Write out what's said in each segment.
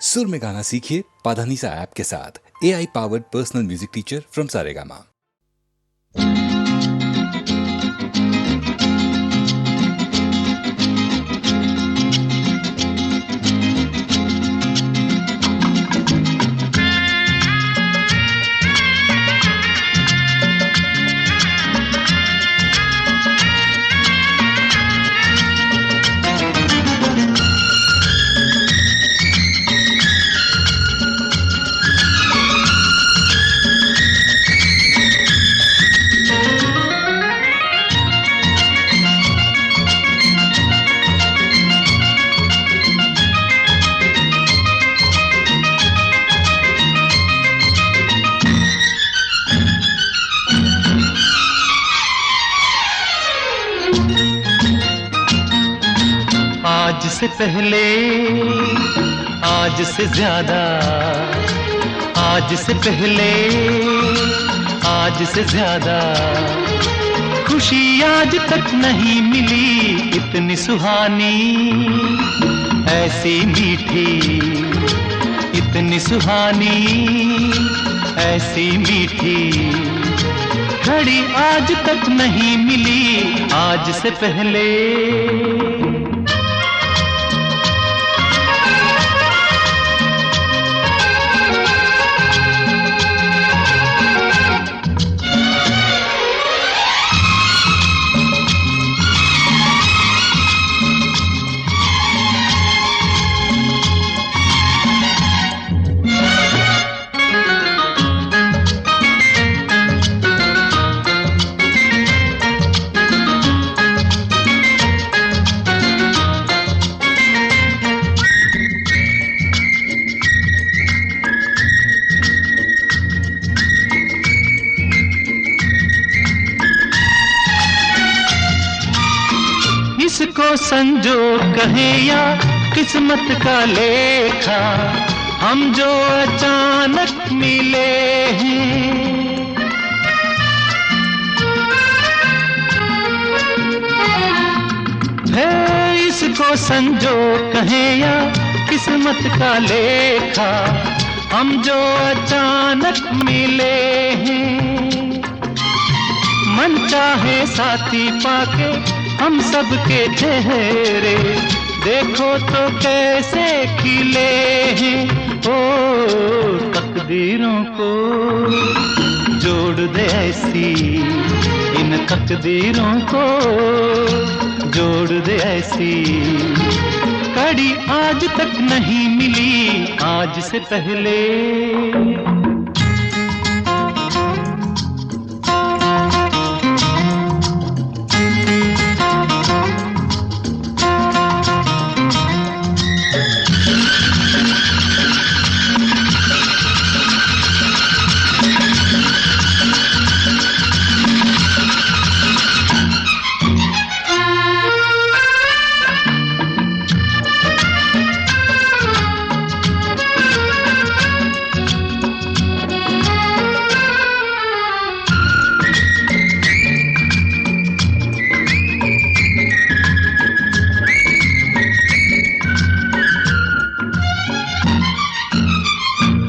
सुर में गाना सीखिए पाधानीसा ऐप के साथ। AI powered personal music teacher from Saregama. आज से पहले, आज से ज्यादा, आज से पहले, आज से ज्यादा खुशी आज तक नहीं मिली इतनी सुहानी, ऐसी मीठी, इतनी सुहानी, ऐसी मीठी घड़ी आज तक नहीं मिली आज से पहले। इसको संजोग कहें या किस्मत का लेखा, हम जो अचानक मिले हैं, है इसको संजोग कहें या किस्मत का लेखा, हम जो अचानक मिले हैं। मन चाहे साथी पाके हम सबके चेहरे देखो तो कैसे खिले हैं। ओ तकदीरों को जोड़ दे ऐसी, इन तकदीरों को जोड़ दे ऐसी कड़ी आज तक नहीं मिली आज से पहले।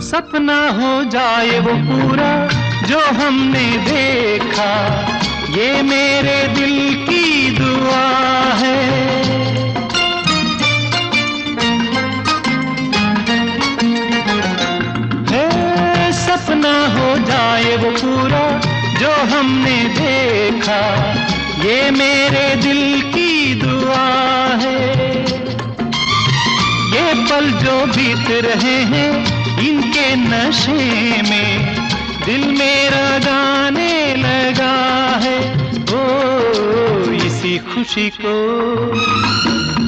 सपना हो जाए वो पूरा जो हमने देखा, ये मेरे दिल की दुआ है। सपना हो जाए वो पूरा जो हमने देखा, ये मेरे दिल की दुआ है। ये पल जो बीत रहे हैं इनके नशे में दिल मेरा गाने लगा है। ओ इसी खुशी को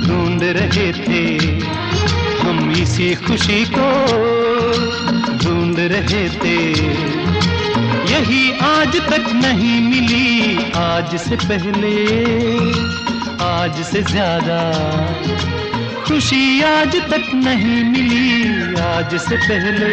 ढूंढ रहे थे हम, इसी खुशी को ढूंढ रहे थे, यही आज तक नहीं मिली आज से पहले, आज से ज्यादा खुशी आज तक नहीं मिली आज से पहले।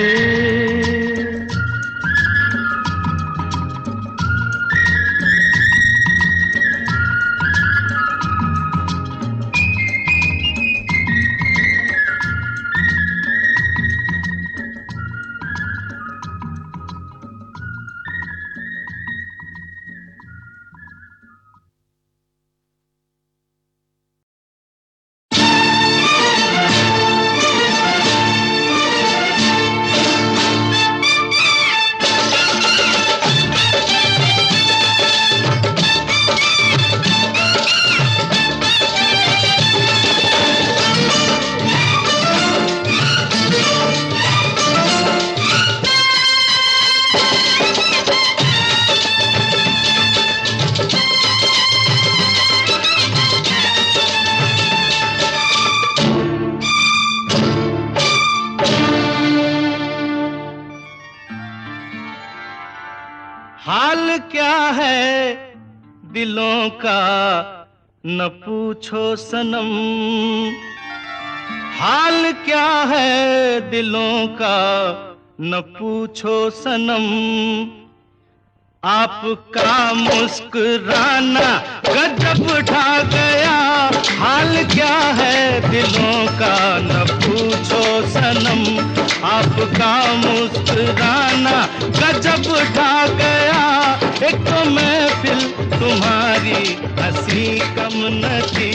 क्या है दिलों का न पूछो सनम, हाल क्या है दिलों का न पूछो सनम। आपका मुस्कुराना गजब ढा गया, हाल क्या है दिलों का न पूछो सनम। आपका मुस्कुराना गजब ढा गया, एक तो महफिल तुम्हारी हंसी कम न थी,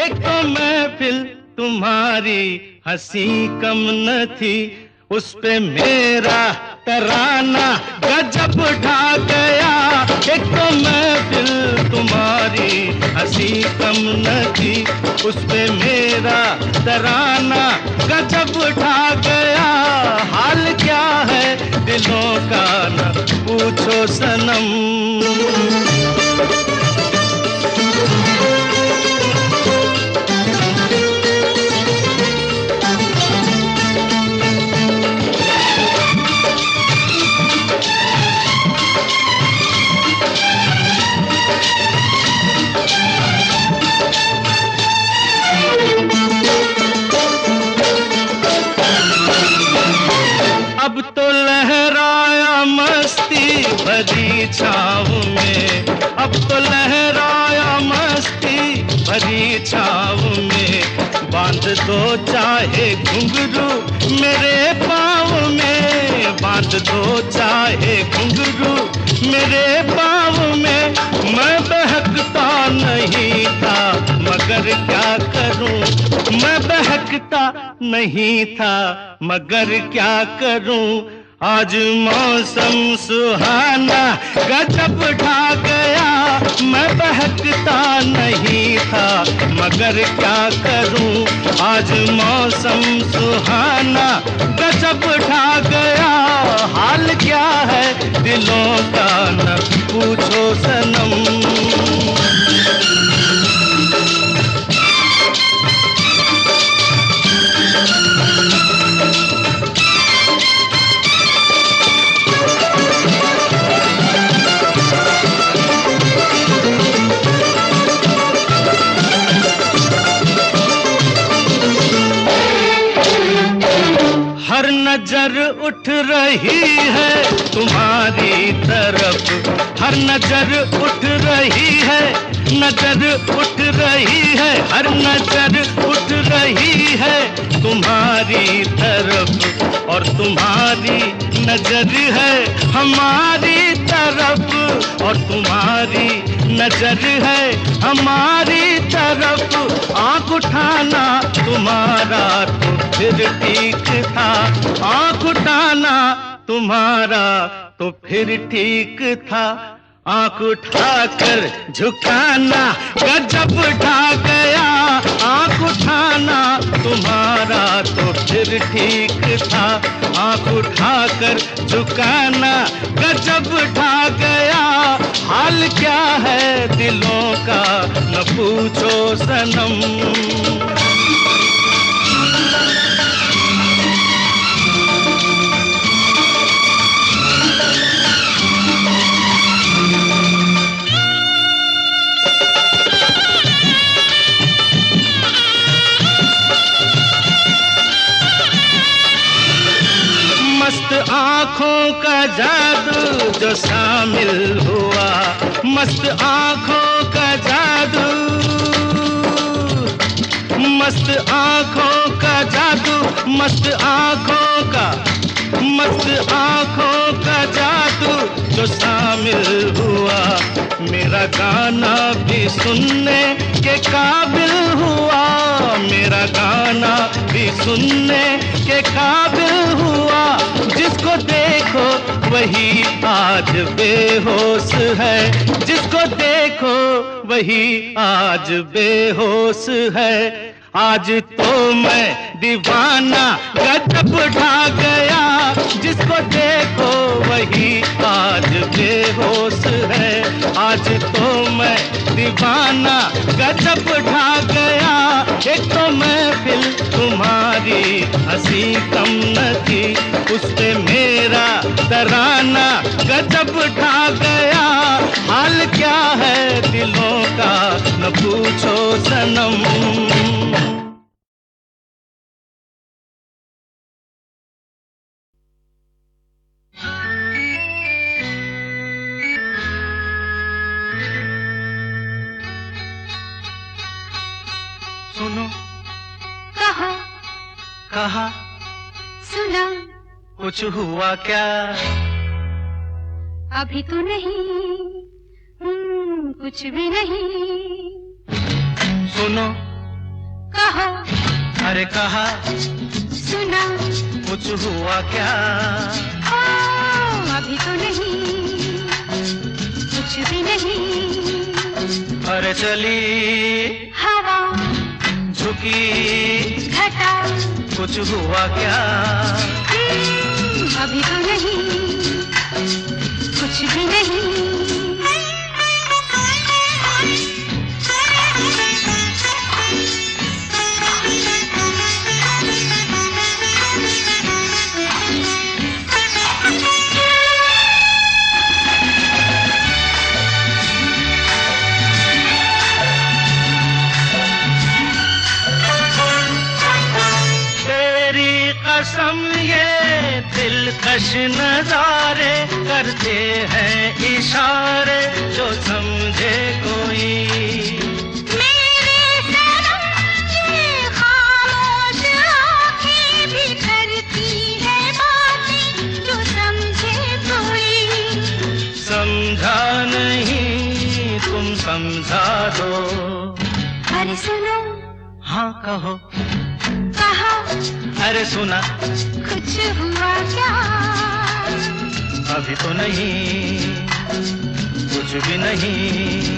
एक तो महफिल तुम्हारी हंसी कम न थी। उस पे मेरा तराना गजब ढा गया, एक तो महफिल तुम्हारी हंसी कम न थी। उस पे मेरा तराना गजब ढा गया, हाल क्या है दिलों का न पूछो सनम। अब तो लहराया मस्ती भरी छाँव में, अब तो लहराया मस्ती भरी छाँव में। बांध दो चाहे घुंघरू मेरे पाँव में, बांध दो चाहे घुंघरू मेरे पाँव में। मैं बहकता नहीं था मगर क्या करूं, मैं बहकता नहीं था मगर क्या करूं। आज मौसम सुहाना गजब ढा गया, मैं बहकता नहीं था मगर क्या करूं। आज मौसम सुहाना गजब ढा गया, हाल क्या है दिलों का न पूछो सनम। हर नजर उठ रही है तुम्हारी तरफ, हर नजर उठ रही है, नजर उठ रही है, हर नजर उठ रही है तुम्हारी तरफ। और तुम्हारी नजर है हमारी तरफ, और तुम्हारी नजर है हमारी तरफ। आँख उठाना तुम्हारा तो फिर ठीक था, आँख उठाना तुम्हारा तो फिर ठीक था। आँख उठाकर झुकाना गजब ढा गया, आँख उठाना तुम्हारा तो फिर ठीक था। आँख उठाकर झुकाना गजब ढा गया, हाल क्या है दिलों का न पूछो सनम। मस्त आँखों का जादू जो शामिल हुआ, मस्त आँखों का जादू, मस्त आँखों का जादू, मस्त आँखों का, मस्त आँखों का जादू जो शामिल हुआ। मेरा गाना भी सुनने के काबिल हुआ, मेरा गाना भी सुनने के काबिल हुआ। जिसको देखो वही आज बेहोश है, जिसको देखो वही आज बेहोश है। आज तो मैं दीवाना गजब ढा गया, जिसको देखो वही आज बेहोश है। आज तो मैं दीवाना गजब ढा गया। एक तो महफिल तुम्हारी हंसी कम न थी, उस पे मेरा तराना गजब ढा गया। हाल क्या है दिलों का न पूछो सनम। सुनो, कहा, कहा, सुना, कुछ हुआ क्या? अभी तो नहीं, कुछ भी नहीं। सुनो, कहा, अरे कहा, सुना, कुछ हुआ क्या? अभी तो नहीं, कुछ भी नहीं। अरे चली हवा, झुकी घटा, कुछ हुआ क्या? अभी तो नहीं, कुछ भी नहीं। कसम ये दिलकश नजारे करते हैं इशारे जो समझे कोई। मेरे सनम ये खामोश आँखें भी करती है बातें जो समझे कोई। समझा नहीं तुम समझा दो। अरे सुनो, हाँ कहो, कहा, अरे सुना, कुछ हुआ क्या? अभी तो नहीं, कुछ भी नहीं।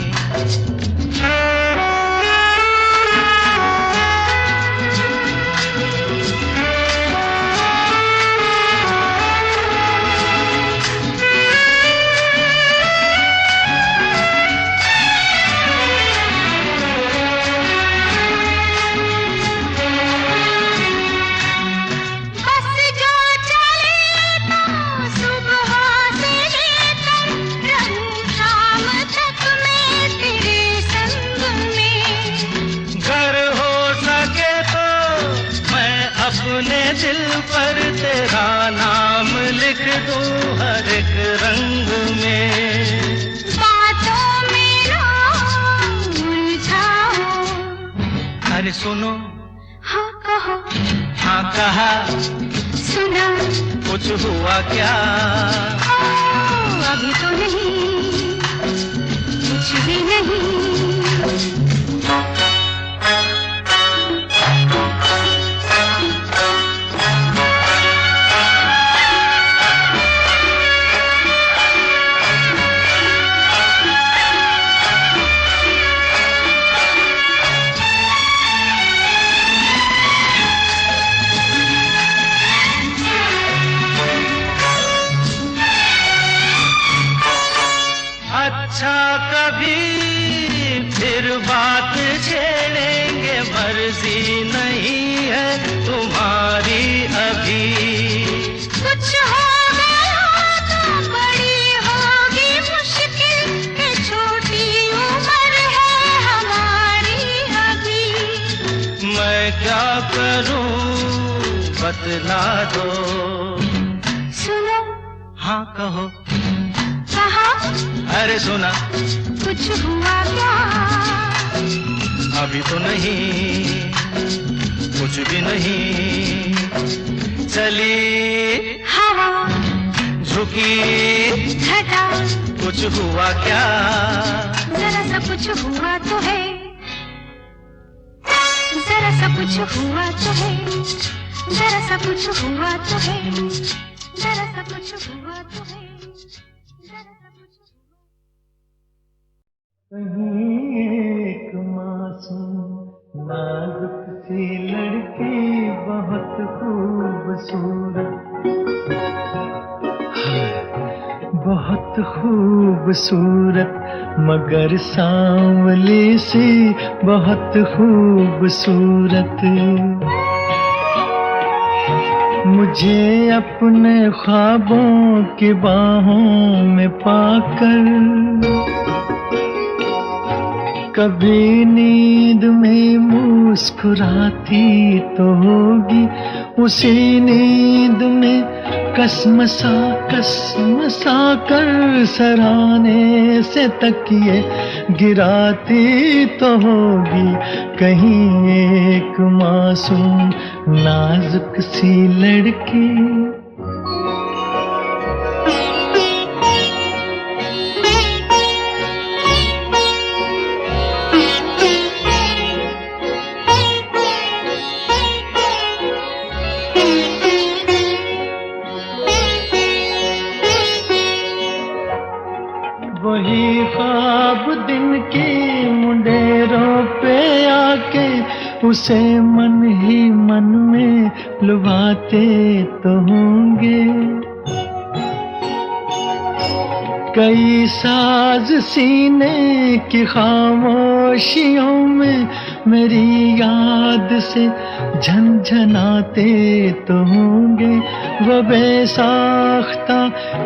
अपने दिल पर तेरा नाम लिख दूं हर एक रंग में। बातों में ना उलझाओ। अरे सुनो, हाँ कहो, हाँ कहा, सुना, कुछ हुआ क्या? अभी तो नहीं, कुछ भी नहीं। अच्छा कभी फिर बात छेड़ेंगे, मर्जी नहीं है तुम्हारी अभी। कुछ हो गया तो बड़ी होगी मुश्किल, कि छोटी उम्र है हमारी अभी। मैं क्या करूं बतला दो। सुनो, हाँ कहो, कहा, अरे सुना, कुछ हुआ क्या? अभी तो नहीं, कुछ भी नहीं। चली हवा, झुकी घटा, कुछ हुआ क्या? जरा सा कुछ हुआ तो है, जरा सा कुछ हुआ तो है, जरा सा कुछ हुआ तो है, जरा सा कुछ हुआ तो है, जरा सा कुछ। कहीं एक मासूम नाजुक सी लड़की बहुत खूबसूरत, बहुत खूबसूरत मगर सांवली सी बहुत खूबसूरत। मुझे अपने ख्वाबों की बाहों में पाकर कभी नींद में मुस्कुराती तो होगी, उसी नींद में कसमसा कर सराहने से तकिए गिराती तो होगी। कहीं एक मासूम नाजुक सी लड़की वही ख्वाब दिन की मुंडेरों पे आके उसे मन ही मन में लुभाते तो होंगे। कई साज सीने की खामोशियों में मेरी याद से झनझनाते तो होंगे। वो बेसाख्ता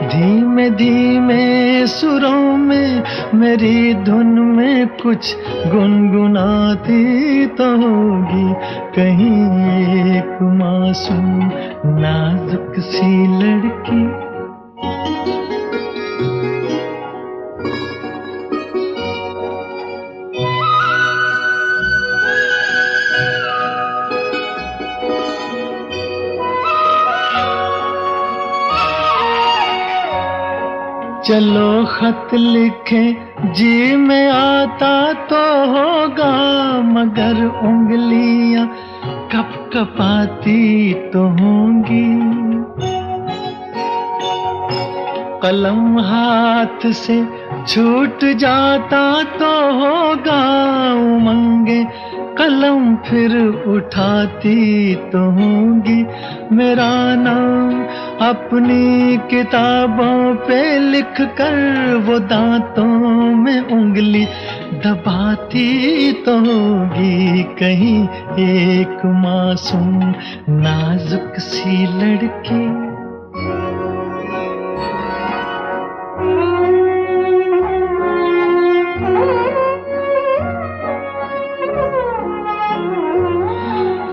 धीमे धीमे सुरों में मेरी धुन में कुछ गुनगुनाती तो होगी। कहीं एक मासूम नाजुक सी लड़की चलो खत लिखे जी में आता तो होगा, मगर उंगलियां कपकपाती तो होंगी। कलम हाथ से छूट जाता तो होगा, उमंगे कलम फिर उठाती तो होंगी। मेरा नाम अपनी किताबों पे लिख कर वो दांतों में उंगली दबाती तो होगी। कहीं एक मासूम नाजुक सी लड़की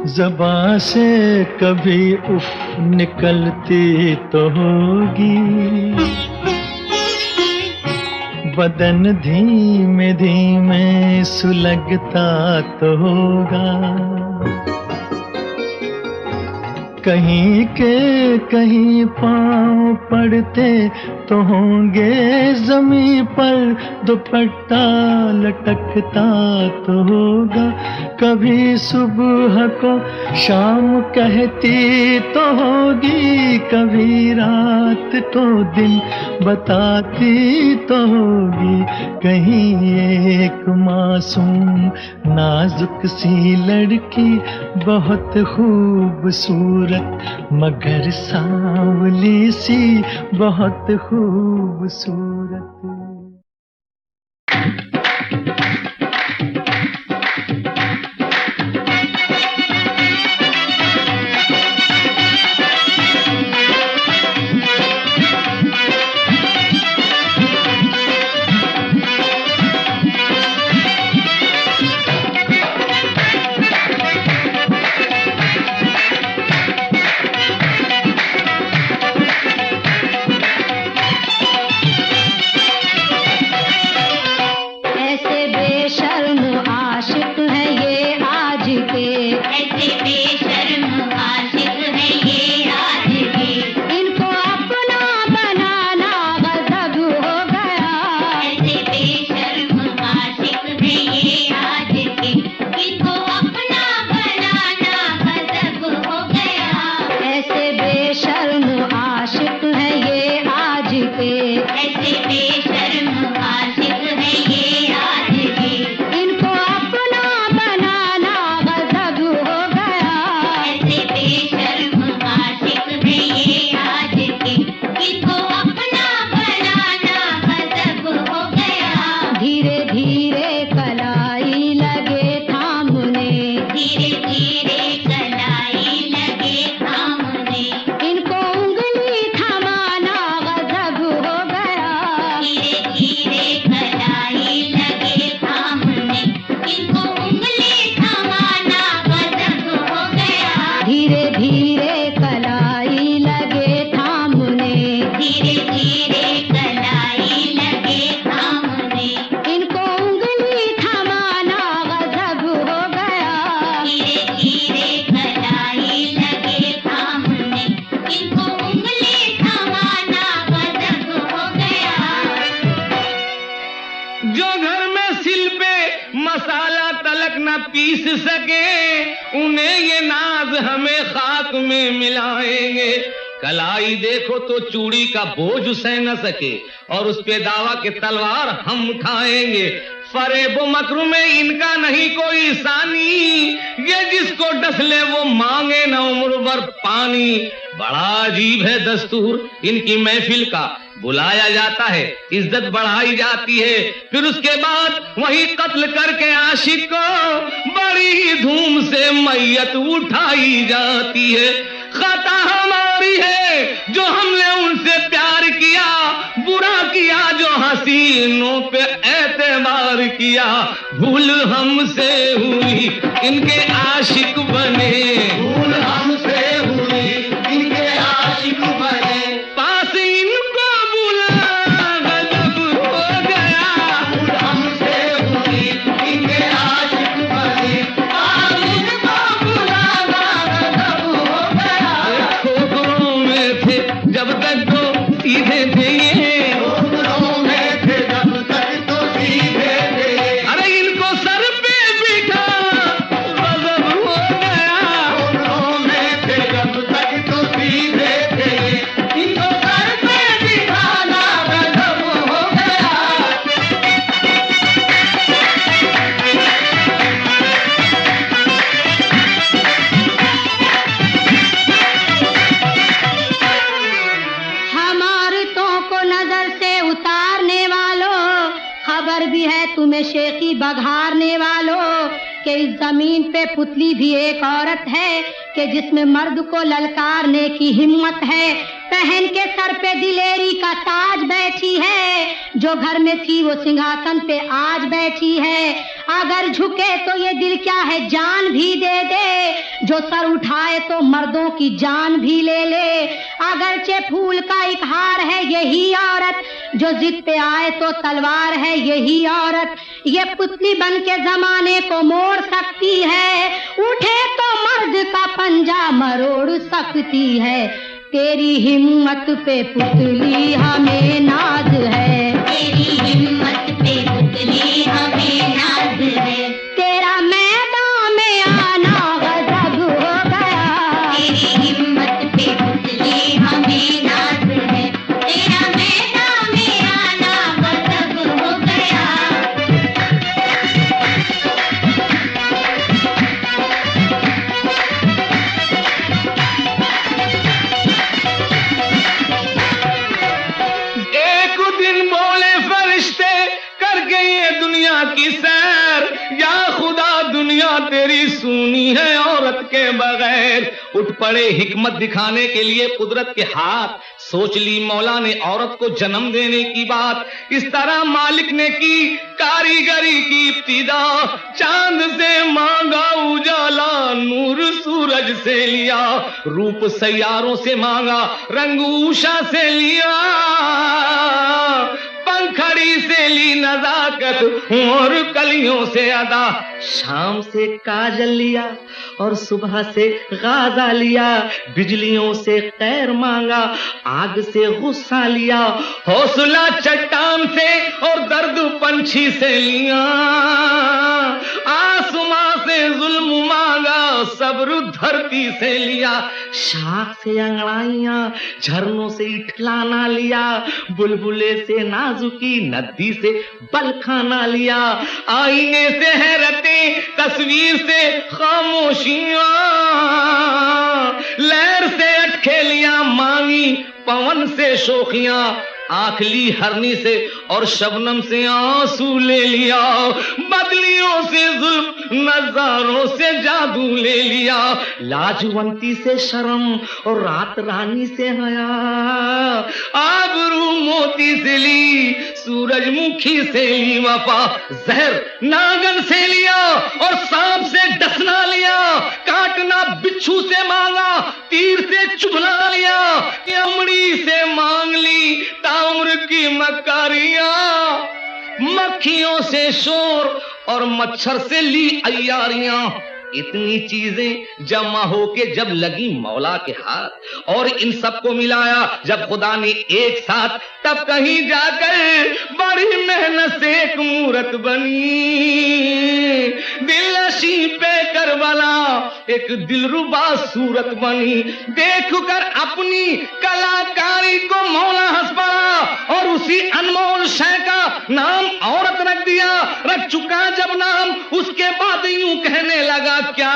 ज़बां से कभी उफ निकलती तो होगी। बदन धीमे धीमे सुलगता तो होगा। कहीं के कहीं पाँव पड़ते तो होंगे, ज़मीं पर दुपट्टा लटकता तो होगा। कभी सुबह को शाम कहती तो होगी, कभी रात को दिन बताती तो होगी। कहीं एक मासूम नाजुक सी लड़की बहुत खूबसूरत मगर सांवली सी बहुत खूबसूरत। पीस सके, उन्हें ये नाज हमें खाक में मिलाएंगे। कलाई देखो तो चूड़ी का बोझ सह न सके, और उस पे दावा के तलवार हम उठाएंगे। फरेबो मकरू में इनका नहीं कोई सानी, ये जिसको डस ले वो मांगे न उम्र भर पानी। बड़ा अजीब है दस्तूर इनकी महफिल का, बुलाया जाता है, इज्जत बढ़ाई जाती है, फिर उसके बाद वही कत्ल करके आशिक को बड़ी ही धूम से मैयत उठाई जाती है। खता हमारी है जो हमने उनसे प्यार किया, बुरा किया जो हसीनों पे एतबार किया। भूल हमसे हुई इनके आशिक बने, भूल हमसे हुई इनके आशिक बने। पास इनको बुला गजब हो गया, भूल हमसे हुई इनके आशिक बने। पास इनको बुला गजब हो गया। खोखरों में थे जब तक तो सीधे थे ये, खोखरों में थे जब तक तो सीधे थे। अरे इनको सर पे बिठा गजब हो गया, खोखरों में थे जब तक तो सीधे थे। इनको सर पे बिठाना गजब हो गया। हम औरतों को नजर से उतारने वालों, खबर भी है तुम्हें शेखी बघारने वालों कि इस जमीन पे पुतली भी एक औरत है कि जिसमें मर्द को ललकारने की हिम्मत है। पहन के सर पे दिलेरी का ताज बैठी है, जो घर में थी वो सिंहासन पे आज बैठी है। अगर झुके तो ये दिल क्या है जान भी दे दे, जो सर उठाए तो मर्दों की जान भी ले ले। अगरचे फूल का एक हार है यही औरत, जो जिद पे आए तो तलवार है यही औरत। ये पुतली बन के जमाने को मोड़ सकती है, उठे तो मर्द का पंजा मरोड़ सकती है। तेरी हिम्मत पे पुतली हमें नाज है, तेरी हिम्मत पे पुतली हमें नाज है। तेरा मैदान में आना गजब हो गया, तेरी हिम्मत पे पुतली हमें नाज है। तेरा मैदान में आना गजब हो गया। एक दिन बोले फरिश्ते करके ये दुनिया की सैर, या खुदा दुनिया तेरी सूनी है औरत के बगैर। उठ पड़े हिकमत दिखाने के लिए कुदरत के हाथ, सोच ली मौला ने औरत को जन्म देने की बात। इस तरह मालिक ने की कारीगरी की इब्तिदा, चांद से मांगा उजाला नूर सूरज से लिया, रूप सैयारों से मांगा रंग उषा से लिया, पंखड़ी से ली नजाकत और कलियों से अदा। शाम से काजल लिया और सुबह से गाजा लिया, बिजलियों से खैर मांगा आग से गुस्सा लिया, हौसला चट्टान से और दर्द पंछी से लिया, आसमां से जुल्म मांगा सब्र धरती से लिया, शाख से अंगड़ाइयां झरनों से इठलाना लिया, बुलबुले से नाजुकी नदी से बलखाना लिया, आईने से हैरतें तस्वीर से खामोशियां, लहर से अटखेलियां मांगी पवन से शोखियां, आंख ली हरनी से और शबनम से आंसू ले लिया, बदलियों से जुल्म नजारों से जादू ले लिया, लाजवंती से शर्म और रात रानी से हया, आबरू मोती से ली सूरजमुखी से ली वफा, जहर नागन से लिया और सांप से डसना लिया, काटना बिच्छू से मांगा तीर से चुभना लिया, अमड़ी से मांग ली ताम्र की मकारियां, मक्खियों से शोर और मच्छर से ली अय्यारियां, इतनी चीजें जमा होके जब लगी मौला के हाथ और इन सबको मिलाया जब खुदा ने एक साथ, तब कहीं जाकर बड़ी मेहनत से एक मूरत बनी। दिलनशी पे करबला एक दिलरुबा सूरत बनी। देख कर अपनी कलाकारी को मौला हंस पड़ा और उसी अनमोल शय का नाम औरत रख दिया। रख चुका जब नाम उसके बाद यूं कहने लगा, क्या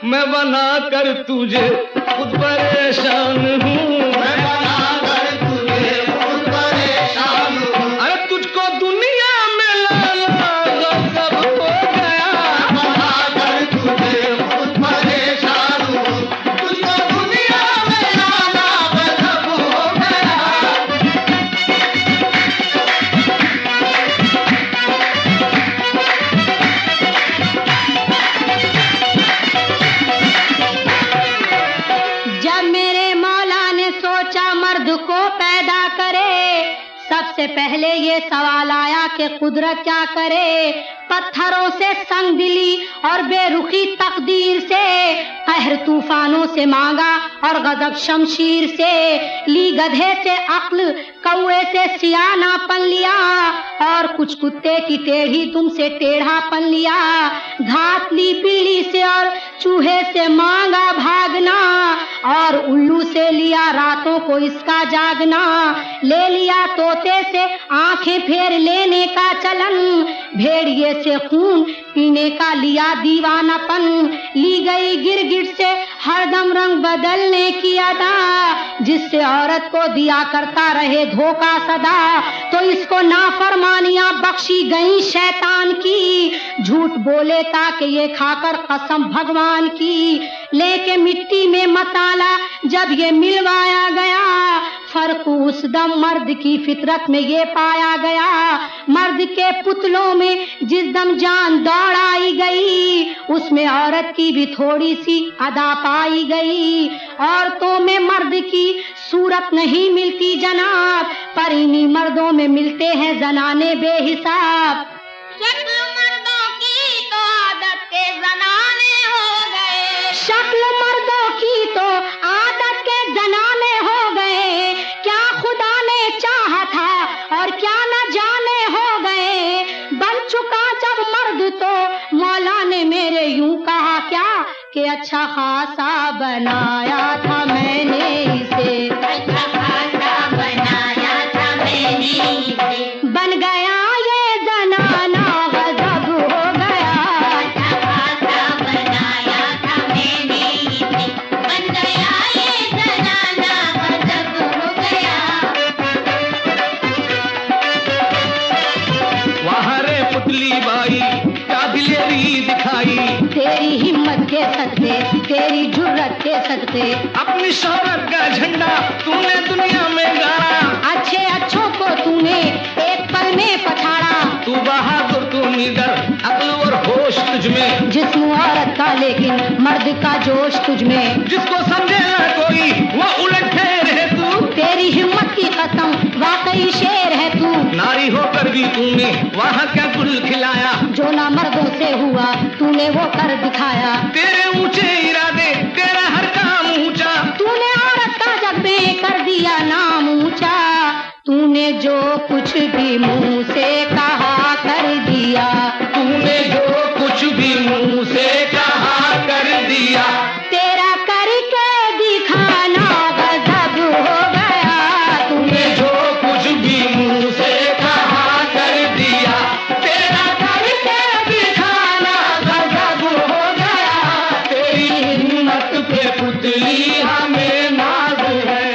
मैं बना कर तुझे खुद परेशान हूँ, मैं बना कर तुझे खुद परेशान हूँ। अरे तुझको दुनिया में लाना गजब हो गया, बना कर तुझे खुद परेशान हूँ। तुझको दुनिया में लाना गजब हो गया। जब मेरे मौला ने सोचा मर्द को पैदा करे, सबसे पहले ये सवाल आया कि कुदरत क्या करे। पत्थरों से संगदिली और बेरुखी तकदीर से, कहर तूफानों से मांगा और गजब शमशीर से। ली गधे से अक्ल, कौए से सियानापन लिया और कुछ कुत्ते की टेढ़ी तुमसे टेढ़ापन लिया। घात ली पीली से और चूहे से मांगा भागना और उल्लू से लिया रातों को इसका जागना। ले लिया तोते से आंखें फेर लेने का चलन, भेड़िए से खून पीने का लिया दीवानापन। ली गई गिरगिट से हरदम रंग बदलने की अदा, जिससे औरत को दिया करता रहे धोखा सदा। तो इसको नाफरमानियां बख्शी गई शैतान की, झूठ बोले ताकि ये खाकर कसम भगवान की। लेके मिट्टी में मसाला जब ये मिलवाया गया, फर्क उस दम मर्द की फितरत में ये पाया गया। मर्द के पुतलों में जिस दम जान दौड़ाई गई, उसमें औरत की भी थोड़ी सी अदा पाई गई। औरतों में मर्द की सूरत नहीं मिलती जनाब, पर इन्हीं मर्दों में मिलते हैं जनाने बेहिसाब। शक्ल मर्दों की तो आदत के जनाने हो गए, शक्ल मर्दों की तो आदत के जनाने हो गए। क्या खुदा ने चाहा था और क्या न जाने हो गए। बन चुका जब मर्द तो मौला ने मेरे यूं कहा क्या कि अच्छा खासा बनाया था मैंने इसे, अच्छा खासा बनाया था मैंने इसे। बन गया ये जनाना गजब हो गया, अच्छा खासा बनाया था मैंने इसे। बन गया ये जनाना गजब हो गया। वहाँ रे पुतली बाई क्या दिलेरी दिखाई, तेरी हिम्मत के सदके, तेरी जुर्रत के सदके, अपनी शोहरत का झंडा तूने दुनिया में गाड़ा। अच्छे अच्छों को तूने एक पल में पछाड़ा। तू बहादुर तू निडर, अक्ल और होश तुझ में, जिस्म औरत का लेकिन मर्द का जोश तुझ में। जिसको समझे ना कोई वो उलट ठहर है तू। तेरी हिम्मत की कसम वाकई शेर है तू। नारी होकर भी तूने वहाँ क्या गुल खिलाया, जो ना मर्दों से हुआ तूने वो कर दिखाया। तेरे ऊंचे इरादे तेरा हर काम ऊंचा। तूने औरत का जग में कर दिया नाम ऊंचा। तूने जो कुछ भी मुंह से कहा कर दिया, तूने जो कुछ भी मुंह से कहा कर दिया। तेरा करके दिखाना गजब हो गया। तूने जो कुछ भी मुंह से कहा कर दिया, तेरा करके दिखाना गजब हो गया। तेरी हिम्मत पे पुतली हमें नाज है।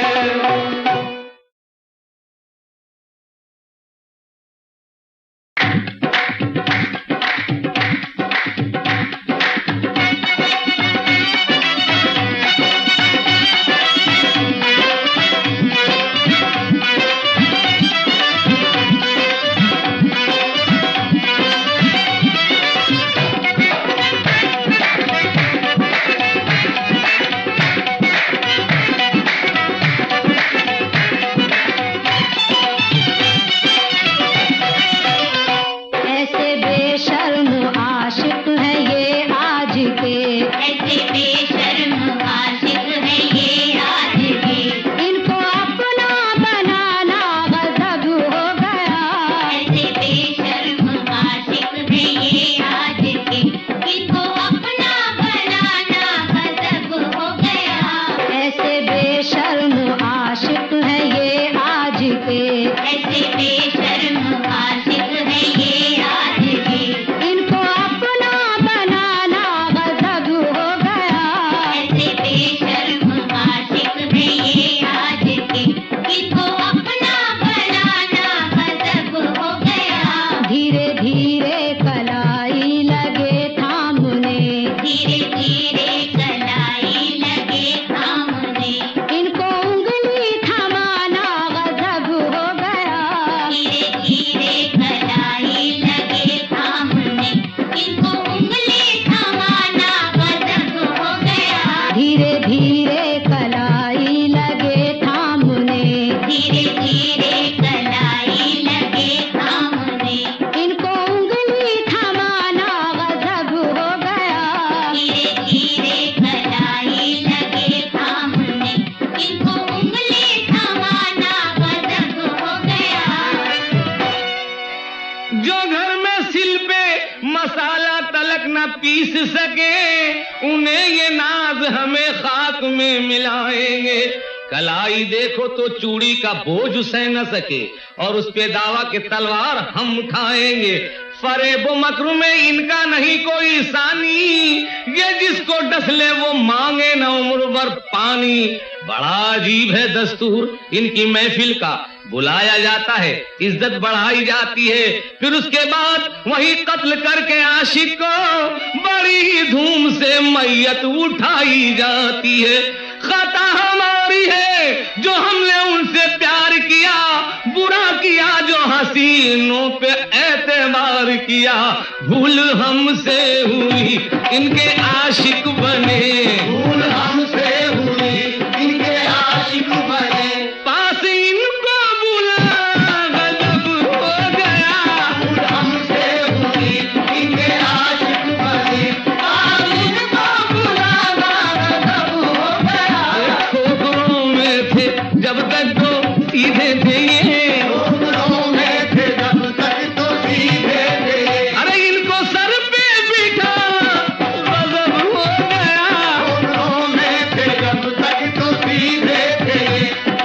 पीस सके, उन्हें ये नाज हमें खाक में मिलाएंगे। कलाई देखो तो चूड़ी का बोझ सह न सके, और उस पे दावा के तलवार हम उठाएंगे। फरेब मकरू में इनका नहीं कोई सानी, ये जिसको डस ले वो मांगे न उम्र भर पानी। बड़ा अजीब है दस्तूर इनकी महफिल का, बुलाया जाता है, इज्जत बढ़ाई जाती है, फिर उसके बाद वही कत्ल करके आशिक को बड़ी ही धूम से मैयत उठाई जाती है। खता हमारी है जो हमने उनसे प्यार किया, बुरा किया जो हसीनों पे एतबार किया। भूल हमसे हुई इनके आशिक बने, भूल हमसे हुई इनके आशिक बने। पास इनको बुला गजब हो गया, भूल हमसे हुई इनके आशिक बने। पास इनको बुला गजब हो गया। खोखरों में थे जब तक तो सीधे थे ये, खोखरों में थे जब तक तो सीधे थे। अरे इनको सर पे बिठा गजब हो गया, खोखरों में थे जब तक तो सीधे थे।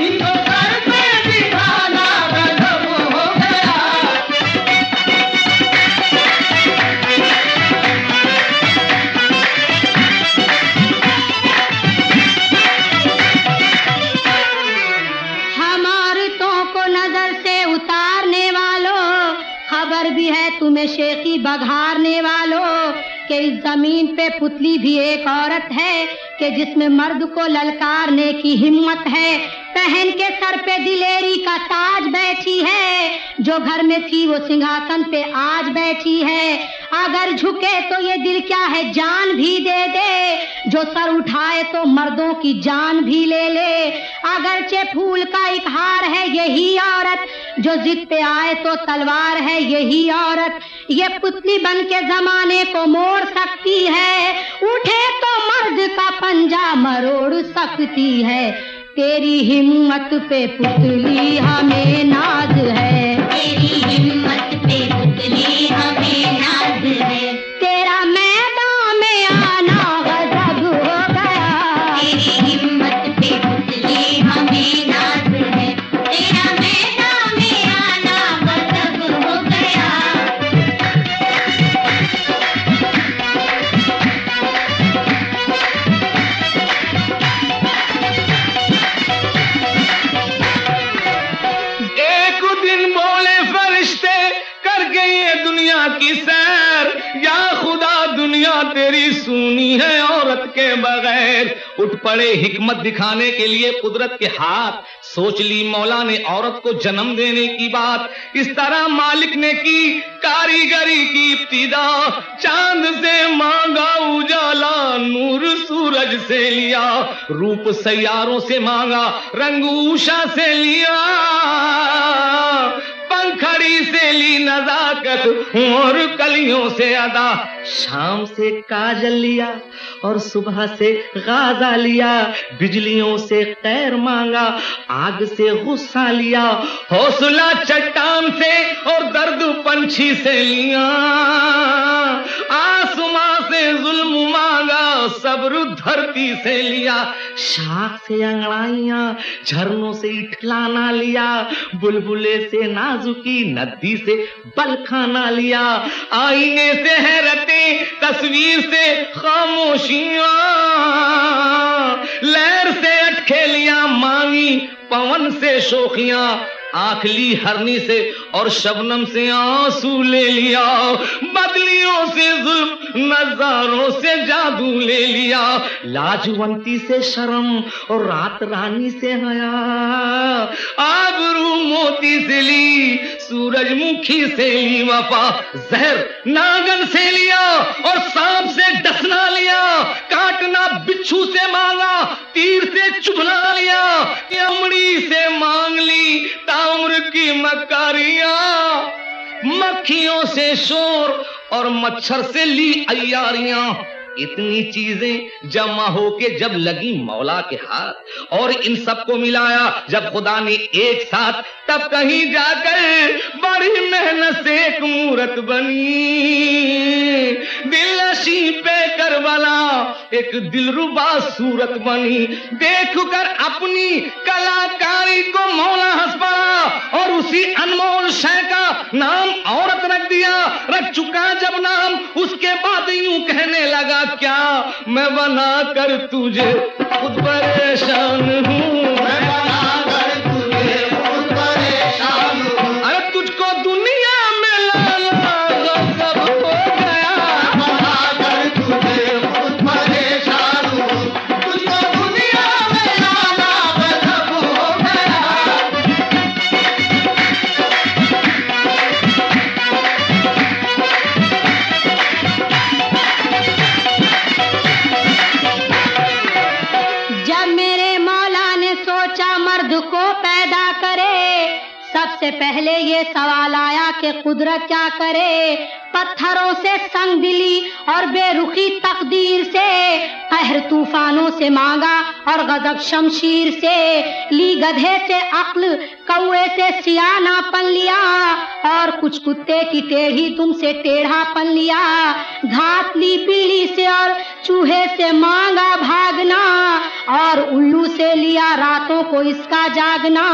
इनको सर पे बिठाना गजब हो गया। हम औरतों को नजर से उतारने वालों, खबर भी है तुम्हें शेखी बघारने वालों, कि इस जमीन पे पुतली भी एक औरत है, कि जिसमें मर्द को ललकारने की हिम्मत है। पहन के सर पे दिलेरी का ताज बैठी है, जो घर में थी वो सिंहासन पे आज बैठी है। अगर झुके तो ये दिल क्या है जान भी दे दे, जो सर उठाए तो मर्दों की जान भी ले ले। अगरचे फूल का एक हार है यही औरत, जो जिद पे आए तो तलवार है यही औरत। ये पुतली बन के जमाने को मोड़ सकती है, उठे तो मर्द का पंजा मरोड़ सकती है। तेरी हिम्मत पे पुतली हमें नाज है, तेरी हिम्मत पे पुतली हमें नाज है। तेरा मैदान में आना गजब हो गया, तेरी हिम्मत पे पुतली हमें नाज है। तेरा मैदान में आना गजब हो गया। एक दिन बोले फरिश्ते करके ये दुनिया की सैर, या खुदा दुनिया तेरी सूनी है औरत के बगैर। उठ पड़े हिकमत दिखाने के लिए कुदरत के हाथ, सोच ली मौला ने औरत को जन्म देने की बात। इस तरह मालिक ने की कारीगरी की इब्तिदा, चांद से मांगा उजाला नूर सूरज से लिया, रूप सैयारों से मांगा रंग उषा से लिया, पंखड़ी से ली नजाकत और कलियों से अदा। शाम से काजल लिया और सुबह से गाजा लिया, बिजलियों से खैर मांगा आग से गुस्सा लिया, हौसला चट्टान से और दर्द पंछी से लिया, आसमां से जुल्म मांगा सब्र धरती से लिया, शाख से अंगड़ाइयां झरनों से इठलाना लिया, बुलबुले से नाजुकी नदी से बल खाना लिया, आईने से हैरतें तस्वीर से खामोशियां, लहर से अटखेलियां मांगी पवन से शोखियां, आंख ली हरनी से और शबनम से आंसू ले लिया, बदलियों से जुल्म नजारों से जादू ले लिया, लाजवंती से शर्म और रात रानी से हया, आबरू मोती से ली सूरजमुखी से ली वफा, जहर नागन से लिया और सांप से डसना लिया, काटना बिच्छू से मांगा तीर से चुभना लिया, अमड़ी से मांग ली ताम्र की मकारियां, मक्खियों से शोर और मच्छर से ली अय्यारियां, इतनी चीजें जमा होके जब लगी मौला के हाथ और इन सबको मिलाया जब खुदा ने एक साथ, तब कहीं जाकर बड़ी मेहनत से एक मूरत बनी। दिलनशी पे करबला एक दिलरुबा सूरत बनी। देख कर अपनी कलाकारी को मौला हंस पड़ा और उसी अनमोल शय का नाम औरत रख दिया। रख चुका जब नाम उसके बाद यूं कहने लगा, क्या मैं बना कर तुझे खुद परेशान हूँ, मैं बना कर तुझे खुद परेशान हूँ। अरे तुझको दुनिया में लाना गजब हो गया, बना कर तुझे खुद परेशान हूँ। तुझको दुनिया में लाना गजब हो गया। जब मेरे मौला ने सोचा मर्द को पैदा करे, सबसे पहले ये सवाल आया कि कुदरत क्या करे। पत्थरों से संग दिली और बेरुखी तकदीर से, कहर तूफानों से मांगा और गजब शमशीर से। ली गधे से अक्ल, कौए से सियानापन लिया और कुछ कुत्ते की टेढ़ी तुमसे टेढ़ापन लिया। घात ली बिल्ली से और चूहे से मांगा भागना और उल्लू से लिया रातों को इसका जागना।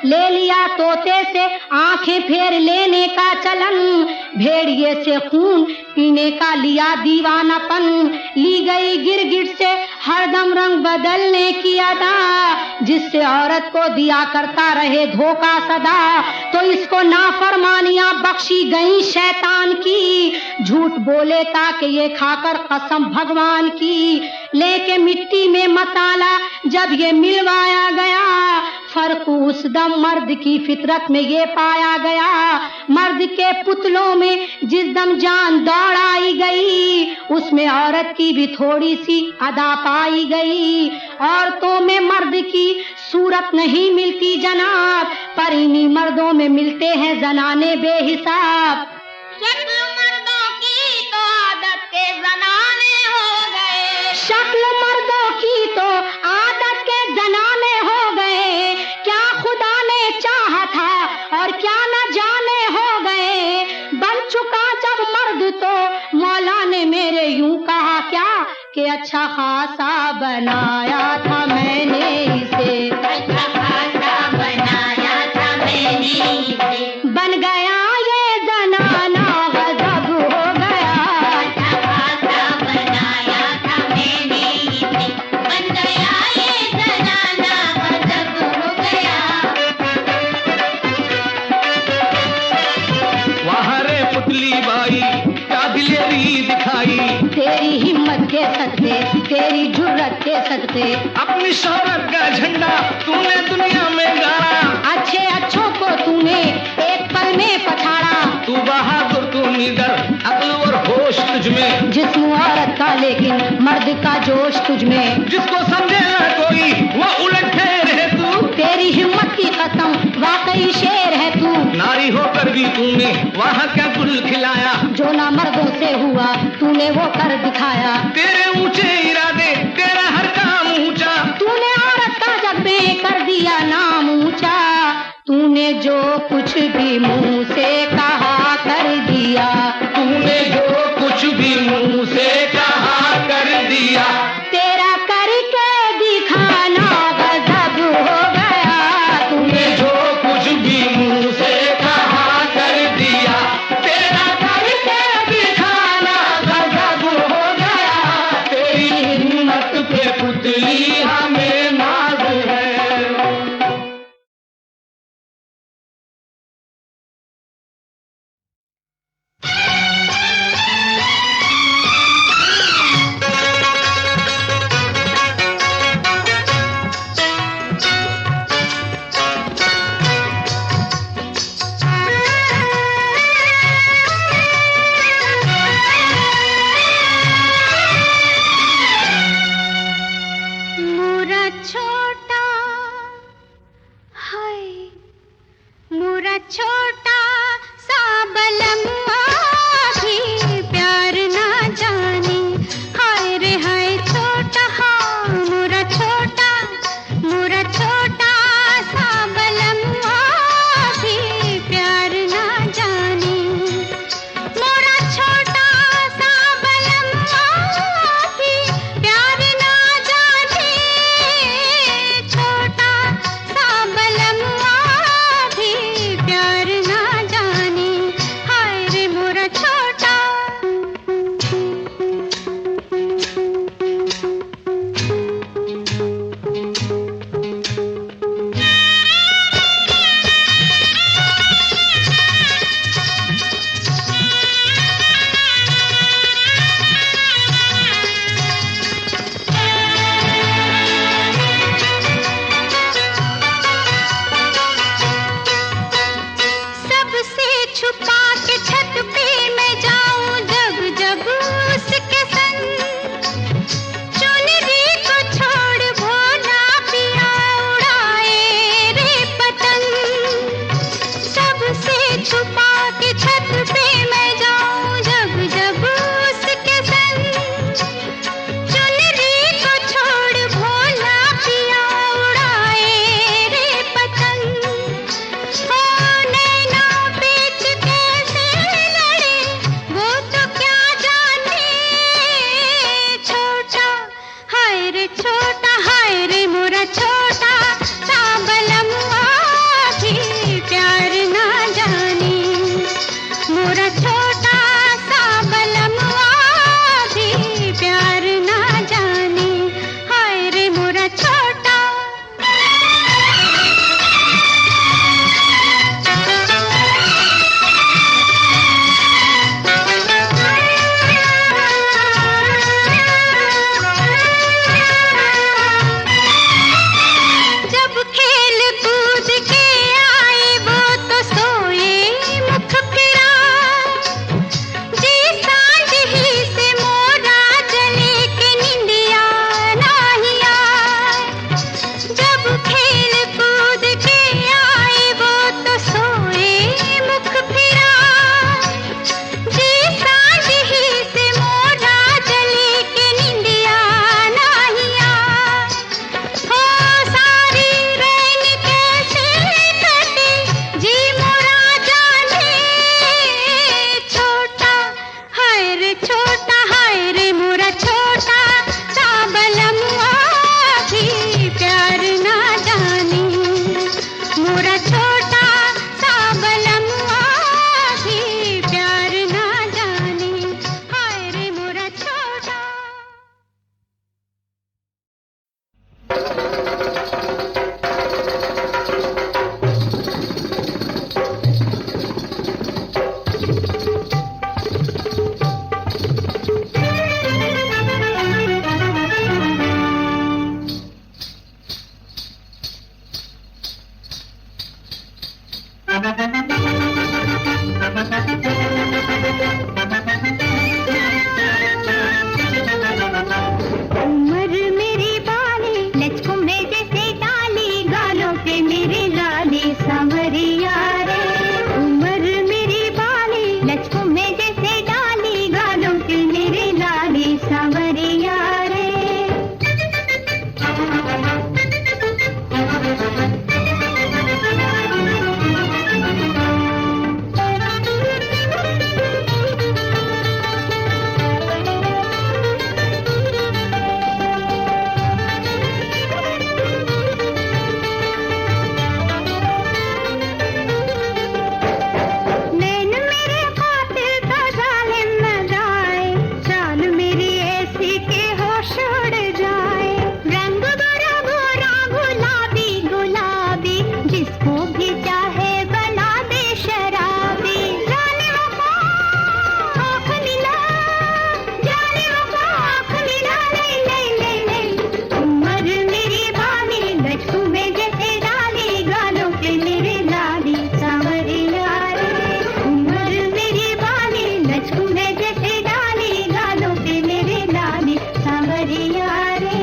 ले लिया तोते से आंखें फेर लेने का चलन, भेड़िए से खून पीने का लिया दीवानापन। ली गई गिरगिट से हरदम रंग बदलने की अदा, जिससे औरत को दिया करता रहे धोखा सदा। तो इसको नाफरमानियां बख्शी गई शैतान की, झूठ बोले ताकि ये खाकर कसम भगवान की। लेके मिट्टी में मसाला जब ये मिलवाया गया, फर्क उस दम मर्द की फितरत में ये पाया गया। मर्द के पुतलों में जिस दम जान दौड़ाई गई, उसमें औरत की भी थोड़ी सी अदा पाई गई। औरतों में मर्द की सूरत नहीं मिलती जनाब, पर इन्हीं मर्दों में मिलते हैं जनाने बेहिसाब। शक्ल मर्दों की तो आदत के जनाने हो गए, शक्ल मर्दों की तो आदत के जनाने हो गए। क्या खुदा ने चाहा था और क्या न जाने हो गए। बन चुका जब मर्द तो मौला ने मेरे यूं कहा क्या कि अच्छा खासा बनाया था मैंने इसे, अच्छा खासा बनाया था मैंने इसे। बन गया ये जनाना गजब हो गया। अच्छा खासा बनाया था मैंने इसे, बन गया ये जनाना गजब हो गया। वहाँ रे पुतली बाई क्या दिलेरी दिखाई, तेरी हिम्मत के सदके, तेरी जुर्रत के सदके, अपनी शोहरत का झंडा तूने दुनिया में गाड़ा। अच्छे अच्छों को तूने एक पल में पछाड़ा। तू बहादुर तू निडर, अक्ल और होश तुझ में, जिस्म औरत का लेकिन मर्द का जोश तुझ में। जिसको समझे ना कोई वो उलट फेर है तू। तेरी हिम्मत की कसम वाकई शेर है तू। नारी होकर भी तूने वहाँ क्या गुल खिलाया, जो ना मर्दों से हुआ तूने वो कर दिखाया। तेरे ऊंचे इरादे तेरा हर काम ऊंचा। तूने औरत का जग में कर दिया नाम ऊंचा। तूने जो कुछ भी मुंह से कहा कर दिया, तूने जो कुछ भी मुंह से कहा कर दिया। तेरा करके दिखाना गजब हो गया। तूने जो कुछ भी मुंह से कहा कर दिया, तेरा करके दिखाना गजब हो गया। तेरी हिम्मत पे पुतली हमें नाज है। मोरा छोटा है, मोरा छोटा सा बलम आखिर प्यार ना जाने, हाय उम्र मेरी बाली लचकों में जैसे डाली गालों पे मेरे लाली सांवरिया रे। उम्र मेरी बाली लचकों में जैसे डाली गालों पे मेरे लाली सांवरिया रे। नैन मेरे कातिल का जालिम न जाए, चाल मेरी ऐसी के होश उड़ जाए। रंग गोरा गोरा गुलाबी गुलाबी, जिसको भी चाहे बना दे शराबी। जालिमों को आँख मिला, जालिमों को आँख मिला, नहीं नहीं नहीं नहीं। उम्र मेरी बाली लचकों में जैसे डाली गालों पे मेरे लाली सांवरिया रे। उम्र मेरी बाली लचकों में जैसे डाली गालों पे मेरे लाली सांवरिया रे।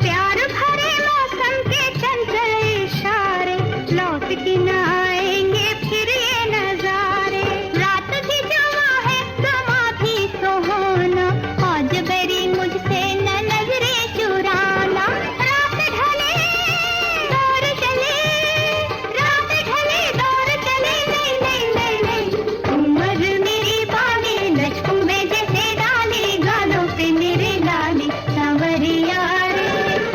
प्यार भरे मौसम के चंचल इशारे, लौट के न आएंगे फिर ये नजारे। रात भी जवा है समा भी सुहाना, आज बरी मुझसे न नजरें चुराना। रात ढले दौर चले, रात ढले दौर चले, नहीं नहीं नहीं नहीं। उम्र मेरी बाली लचकों में जैसे डाली गालों पे मेरे लाली सांवरिया रे।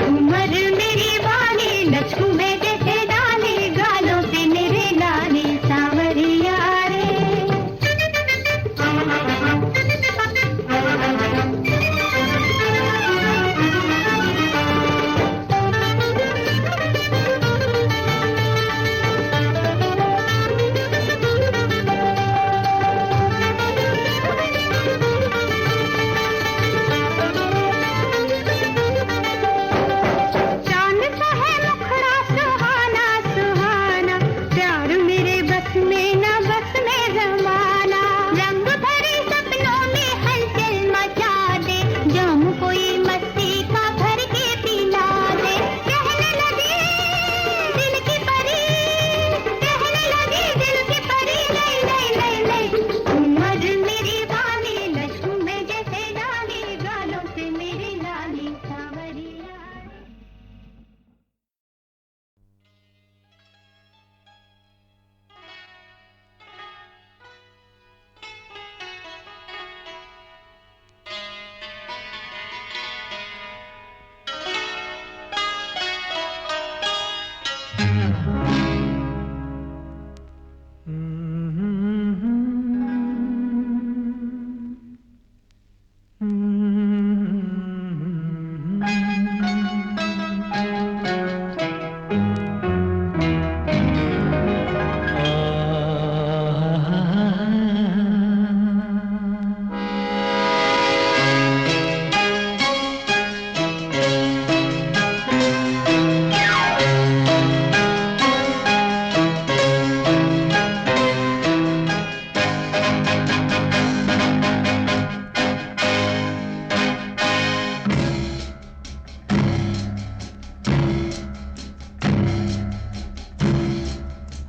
उम्र मेरी बाली लचकों में जैसे डाली गालों पे मेरे लाली सांवरिया रे। चांद सा है मुखड़ा सुहाना सुहाना, प्यार मेरे बस में न बस में जमाना। रंग भरे सपनों में हलचल मचा दे, जाम कोई मस्ती का भर के पिला दे। कहने लगी दिल की परी, कहने लगी दिल की परी, नहीं नहीं नहीं नहीं। उम्र मेरी बाली लचकों में जैसे डाली गालों पे मेरी लाली सांवरिया।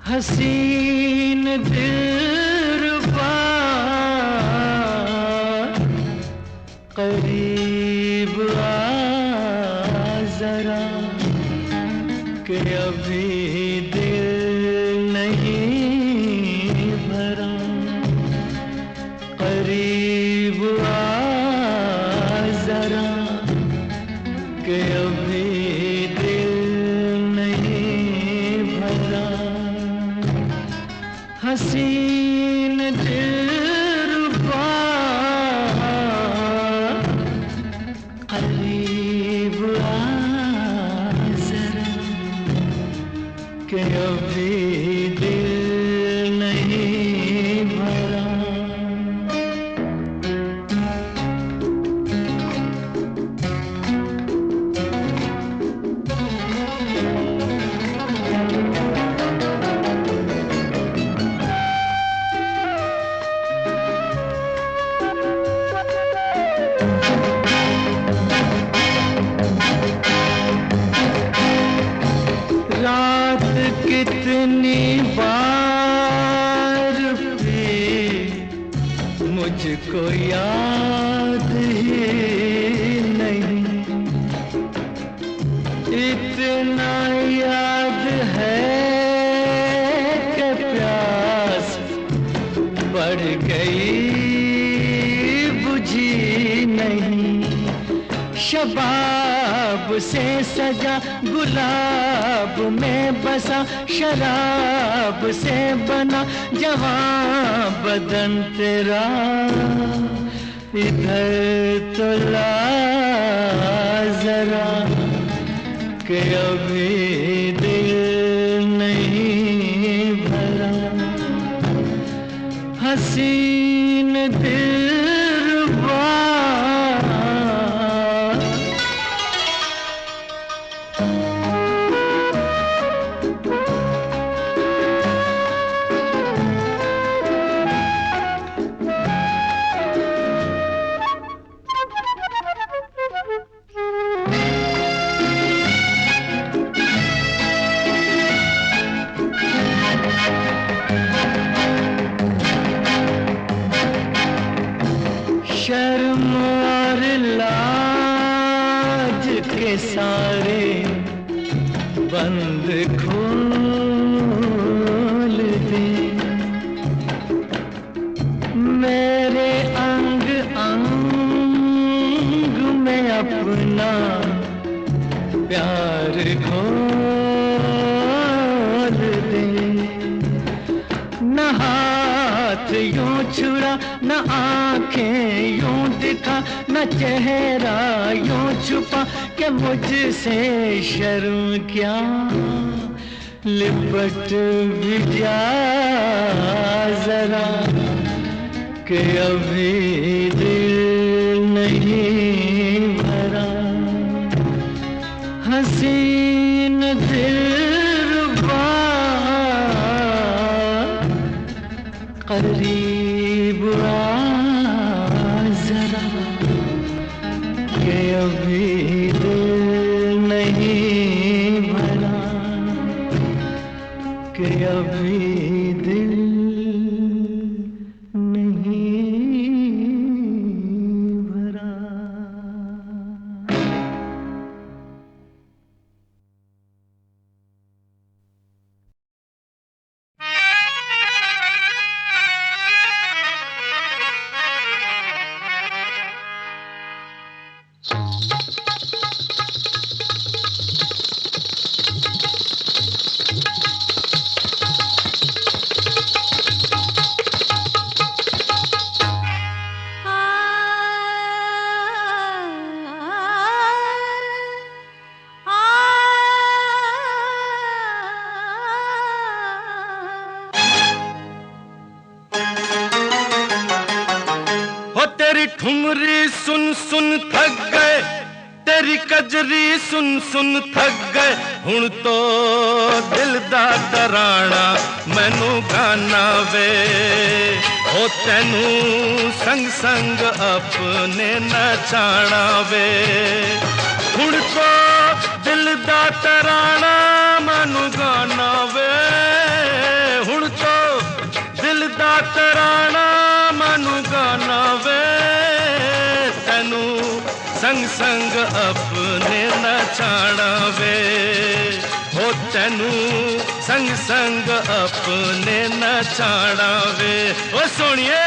हसीन दिलरुबा करीब आ जरा, कि अभी दिल नहीं भरा। करीब आ जरा, कि अभी दिल नहीं भरा। हसीन दिलरुबा करीब आ जरा, कि अभी दिल नहीं मुझको याद ही नहीं, इतना याद है कि प्यास बढ़ गई बुझी नहीं। शबाब से सजा गुलाब में बसा, शराब से बना जवां बदन तेरा, इधर तो ला जरा कि अभी दिल नहीं भरा। हसीन दिलरुबा शर्म और लाज के सारे बंद खोल दे, मेरे अंग अंग में अपना प्यार घोल दे। न हाथ यूं छुड़ा, न आंखें यूं दिखा, न चेहरा यूं छुपा कि मुझसे शर्म क्या, लिपट भी जा जरा कि अभी दिल नहीं भरा। हसीन दिलरुबा करीब आ जरा कि अभी दिल नहीं भरा, कि अभी दिल नहीं भरा। ठुमरी सुन सुन थक गए, तेरी कजरी सुन सुन थक गए, हुण तो दिल दा तराना मैनू गाना वे, ओ तैनू संग संग अपने नचाना वे। हुण तो दिल दा तराना मैनू गाना वे, हुण तो दिल दा तराना मैनू गाना वे, तैनू संग संग अपने नचाना वे, हो तैनू संग संग अपने नचाना वे। ओ सोनिए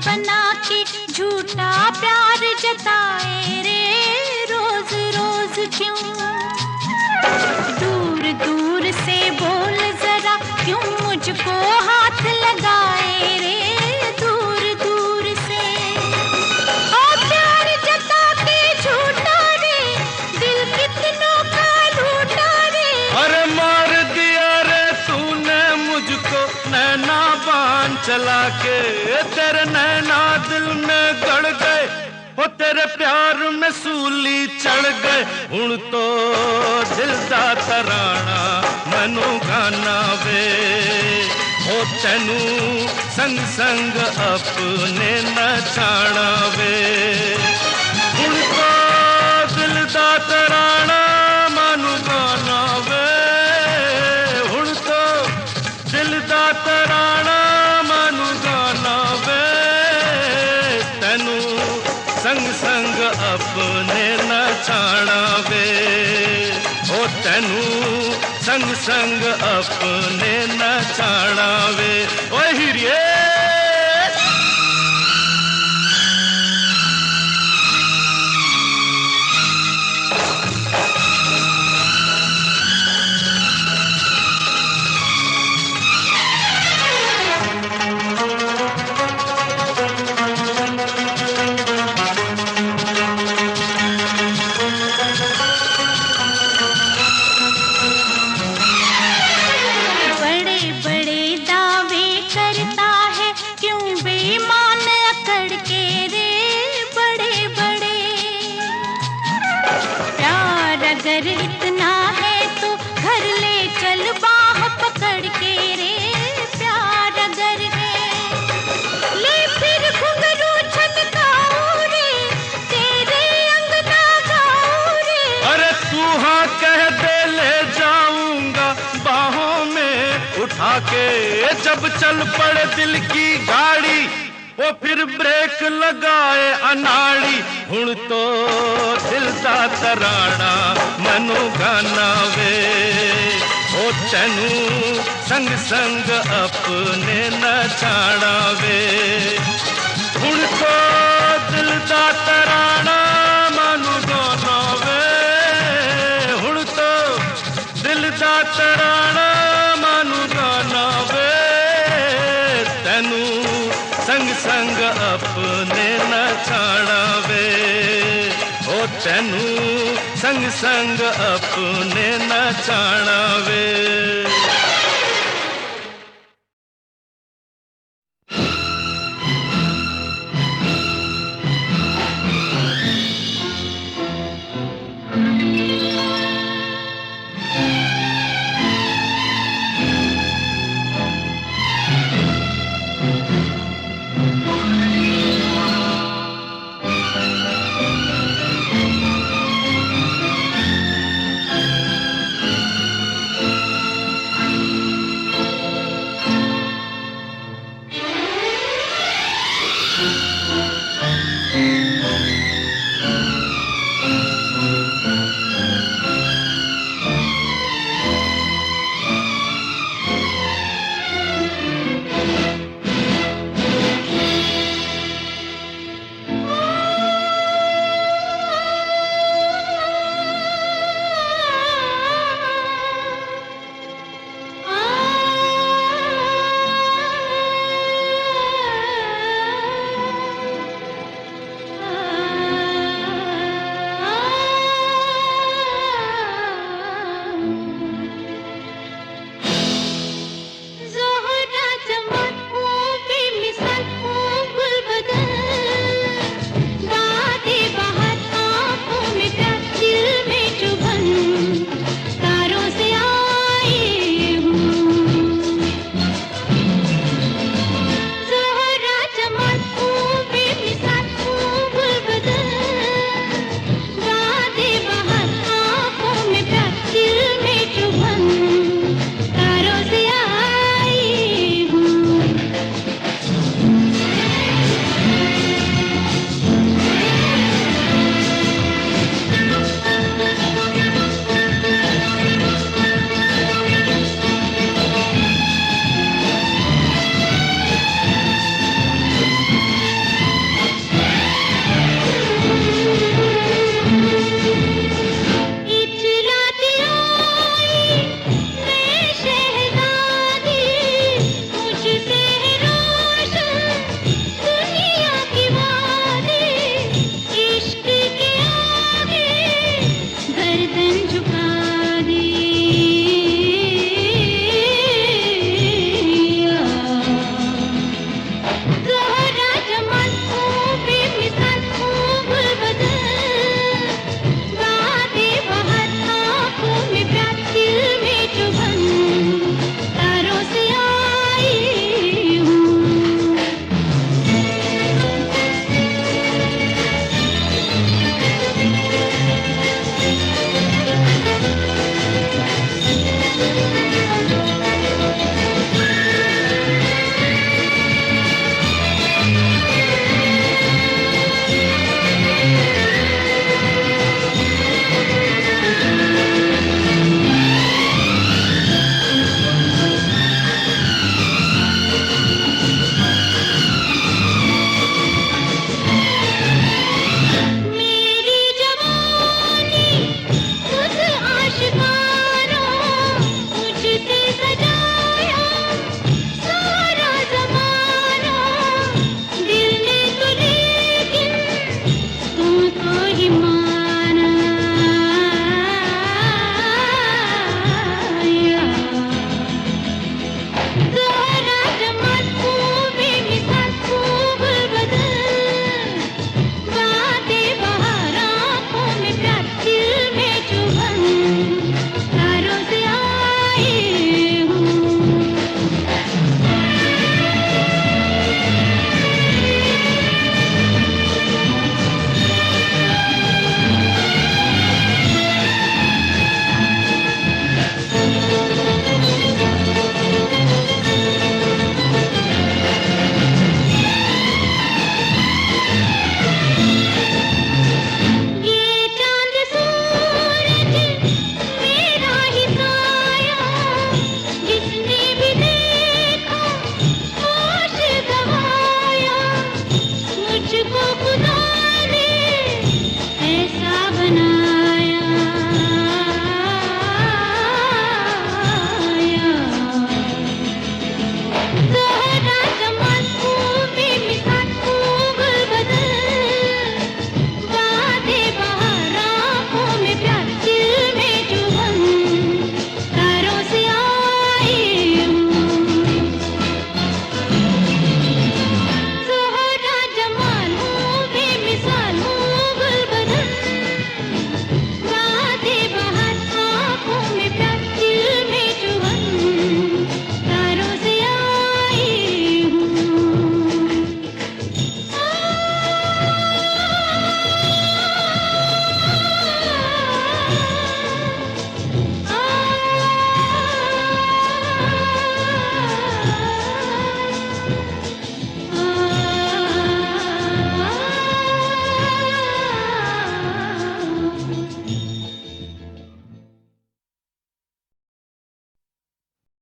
बना के झूठा प्यार जताए रे, रोज रोज क्यों दूर दूर से बोल जरा, क्यों मुझको हाथ लगाए रे, दूर दूर से। ओ चला के तेरे नैना दिल में गड़ गए, ओ तेरे प्यार में सूली चढ़ गए। हुण तो दिल दा तराना मैनू गाना वे, ओ तैनू संग संग अपने नचाना वे। हुण तो दिल दा तराना मैनू गाना वे, हुण तो दिल दा तराना मैनू गाना वे। तैनू संग संग अपने नचाना वे, ओ तैनू संग संग अपने नचाना वे। ओ हिरिये अगर इतना है तो घर ले चल बाह पकड़ के रे, प्यार अगर है ले फिर घुंघरू छनकाओ रे, तेरे अंगना गाओ रे। अरे तू हाँ कह दे ले जाऊंगा बाहों में उठा के, जब चल पड़े दिल की गाड़ी वो फिर ब्रेक लगाए अनाड़ी। हुण तो दिल दा तराना मैनू गाना वे, ओ तैनू संग संग अपने नचाना वे। हुण तो दिल दा तराना मैनू गाना वे, हुण तो दिल दा तराना मैनू गाना वे। तैनू संग संग अपने नचाना वे, ओ तैनू संग संग अपने नचाना वे।